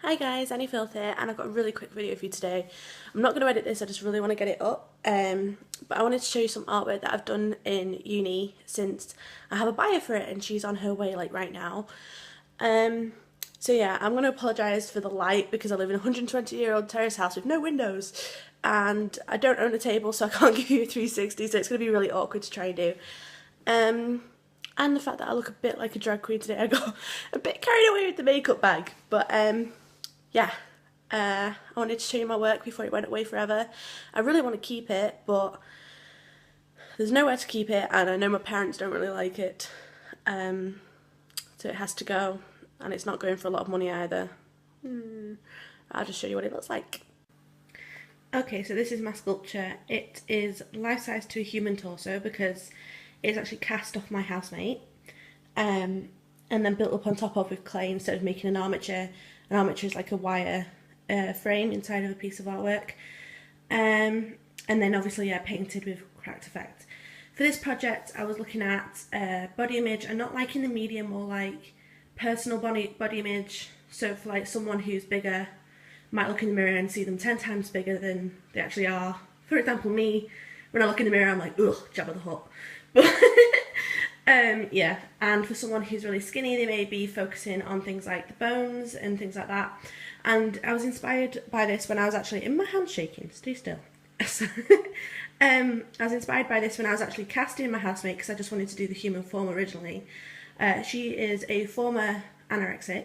Hi guys, Annie Filth here, and I've got a really quick video for you today. I'm not going to edit this, I just really want to get it up. But I wanted to show you some artwork that I've done in uni since I have a buyer for it and she's on her way like right now. So yeah, I'm going to apologise for the light because I live in a 120-year-old terrace house with no windows and I don't own a table, so I can't give you a 360, so it's going to be really awkward to try and do. And the fact that I look a bit like a drag queen today. I got a bit carried away with the makeup bag, but yeah, I wanted to show you my work before it went away forever. I really want to keep it, but there's nowhere to keep it, and I know my parents don't really like it, so it has to go, and it's not going for a lot of money either. I'll just show you what it looks like. Okay, so this is my sculpture. It is life-size to a human torso because it's actually cast off my housemate, and then built up on top of with clay instead of making an armature. An armature is like a wire frame inside of a piece of artwork, and then obviously painted with cracked effect. For this project I was looking at body image and not liking the medium, more like personal body image. So for like someone who's bigger might look in the mirror and see them 10 times bigger than they actually are. For example, me, when I look in the mirror I'm like, ugh, Jabba the Hutt. But yeah, and for someone who's really skinny, they may be focusing on things like the bones and things like that. And I was inspired by this when I was actually, in my hand shaking, stay still. I was inspired by this when I was actually casting my housemate because I just wanted to do the human form originally. She is a former anorexic,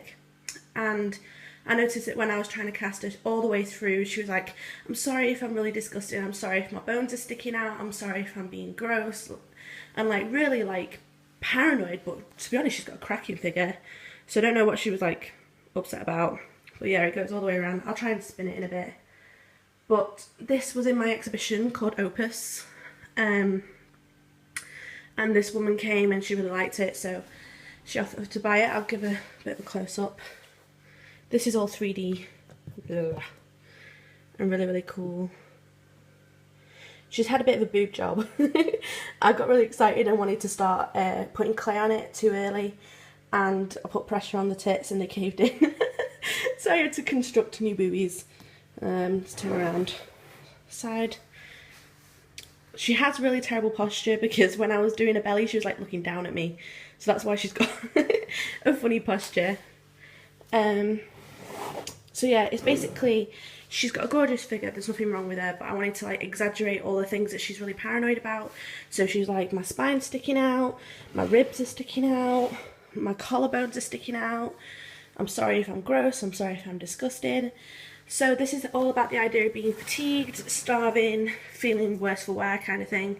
and I noticed that when I was trying to cast her all the way through, she was like, I'm sorry if I'm really disgusting, I'm sorry if my bones are sticking out, I'm sorry if I'm being gross, and like really like paranoid. But to be honest, she's got a cracking figure, so I don't know what she was like upset about. But yeah, it goes all the way around. I'll try and spin it in a bit. But this was in my exhibition called Opus, and this woman came and she really liked it, so she offered to buy it. I'll give a bit of a close-up. This is all 3D and really cool. She's had a bit of a boob job. I got really excited and wanted to start putting clay on it too early, and I put pressure on the tits and they caved in. So I had to construct new boobies. Let's turn around. Side. She has really terrible posture because when I was doing her belly she was like looking down at me, so that's why she's got a funny posture. So yeah, it's basically, she's got a gorgeous figure, there's nothing wrong with her, but I wanted to like exaggerate all the things that she's really paranoid about. So she's like, my spine's sticking out, my ribs are sticking out, my collarbones are sticking out, I'm sorry if I'm gross, I'm sorry if I'm disgusted. So this is all about the idea of being fatigued, starving, feeling worse for wear kind of thing.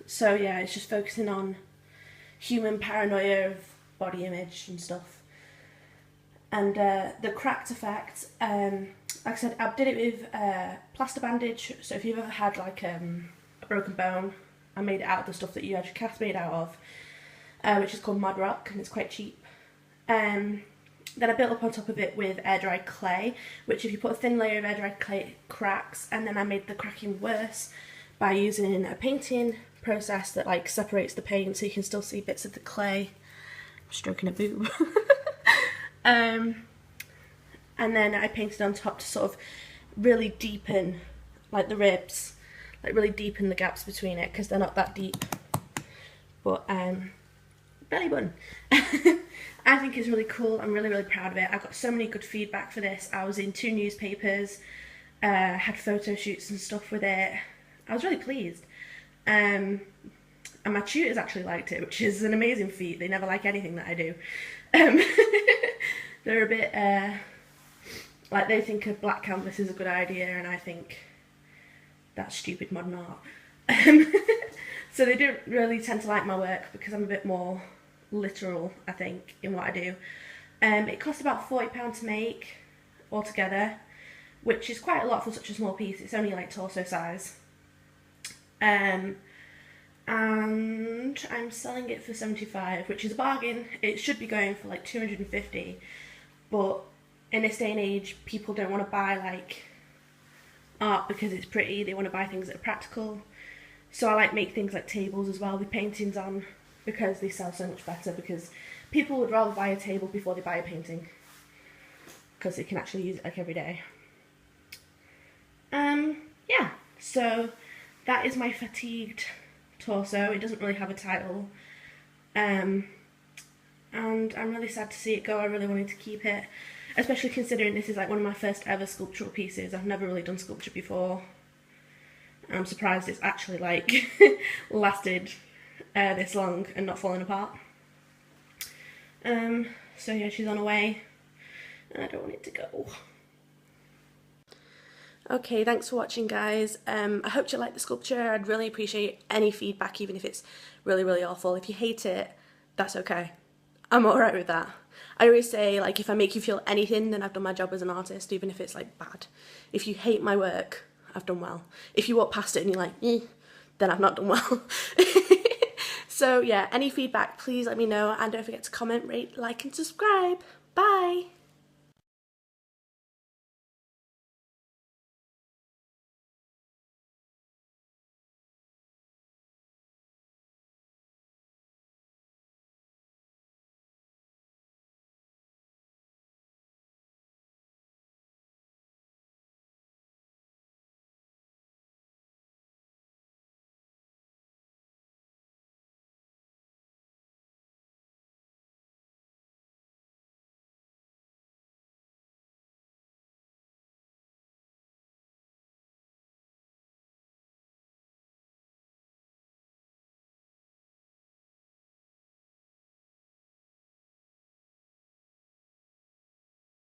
So yeah, it's just focusing on human paranoia of body image and stuff. And the cracked effect, like I said, I did it with plaster bandage. So if you've ever had like a broken bone, I made it out of the stuff that you actually cast made out of, which is called Mud Rock, and it's quite cheap. Then I built up on top of it with air dried clay, which if you put a thin layer of air dried clay it cracks, and then I made the cracking worse by using a painting process that like separates the paint so you can still see bits of the clay. I'm stroking a boob. And then I painted on top to sort of really deepen like the ribs, like really deepen the gaps between it because they're not that deep. But belly button. I think it's really cool. I'm really proud of it. I got so many good feedback for this. I was in 2 newspapers, had photo shoots and stuff with it. I was really pleased. And my tutors actually liked it, which is an amazing feat. They never like anything that I do. They're a bit, like they think a black canvas is a good idea and I think that's stupid modern art. So they don't really tend to like my work because I'm a bit more literal, I think, in what I do. It cost about £40 to make altogether, which is quite a lot for such a small piece. It's only like torso size. And I'm selling it for £75, which is a bargain. It should be going for like £250, but in this day and age people don't want to buy like art because it's pretty, they want to buy things that are practical. So I like make things like tables as well with paintings on because they sell so much better, because people would rather buy a table before they buy a painting. because you can actually use it like every day. Yeah, so that is my fatigued torso. It doesn't really have a title, and I'm really sad to see it go. I really wanted to keep it, especially considering this is like one of my first ever sculptural pieces. I've never really done sculpture before. I'm surprised it's actually like lasted this long and not falling apart. So yeah, she's on her way and I don't want it to go. Okay, thanks for watching, guys. I hope you liked the sculpture. I'd really appreciate any feedback, even if it's really, really awful. If you hate it, that's okay. I'm alright with that. I always say, like, if I make you feel anything, then I've done my job as an artist, even if it's, like, bad. If you hate my work, I've done well. If you walk past it and you're like, then I've not done well. So, yeah, any feedback, please let me know. And don't forget to comment, rate, like, and subscribe. Bye!